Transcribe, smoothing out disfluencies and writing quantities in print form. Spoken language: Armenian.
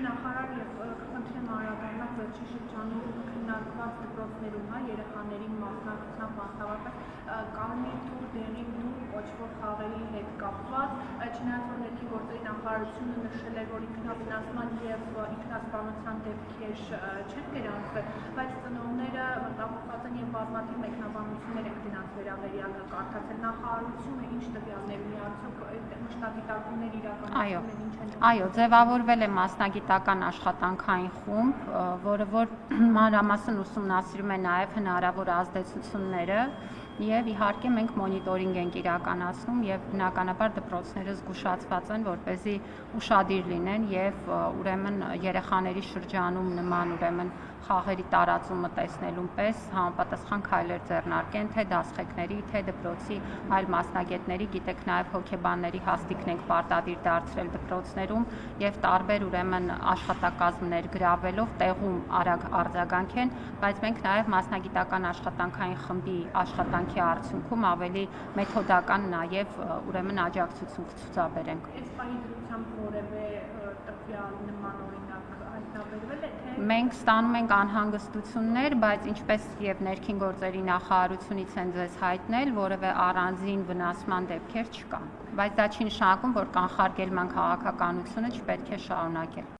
նախարար եւ կխնդրեմ անդրադառնալ վերջին շրջանում քննարկված դպրոցներում երեխաների մասնակցության բացառապես կարմիր թուր, դեղին թուր կոչվող խաղերի հետ կապված, չնայած որ ներքին գործերի նախարարությունը նշել է, որ ինքնաֆինանսման եւ ինքնասպանության դեպքեր չեն գրանցվել, բայց ծնողները մտահոգված են եւ բազմաթիվ մեկնաբանություններ են գնաց վերաբերյալ կարդացել նախարարությունը ինչ տվյալներ ունի, արդյոք մասնագիտակումներ իրականացնել են ինչ են։ Այո, ձևավորվել է մասնագիտական աշխատանքային խումբ, որը մանրամասն ուսումնասիրում է նաև հնարավոր ազդեցությունները եւ իհարկե մենք մոնիտորինգ ենք իրականացնում եւ բնականաբար դպրոցները զգուշացված են, որպեսզի ուշադիր լինեն եւ ուրեմն երեխաների շրջանում նման ուրեմն խաղերի տարածումը տեսնելուն պես համապատասխան քայլեր ձեռնարկեն թե դասղեկների, թե դպրոցի այլ մասնագետների, գիտեք նաև հոգեբանների հաստիքն ենք պարտադիր դարձրել դպրոցներում եւ տարբեր ուրեմն աշխատակազմներ գրավելով տեղում արագ արձագանքեն, բայց մենք նաև մասնագիտական աշխատանքային խմբի աշխատանքի արդյունքում ավելի մեթոդական նաև ուրեմն աջակցություն կցուցաբերենք։ Այս պահի դրությամբ որևէ տվյալ նման օրինակ հայտնաբերվել է թե մենք ստանում ենք անհանգստություններ, բայց ինչպես եւ ներքին գործերի նախարարությունից են ձեզ հայտնել, որևէ առանձին վնասման դեպքեր չկան, բայց դա չի նշանակում, որ կանխարգելման քաղաքականությունը չպետք է շարունակել։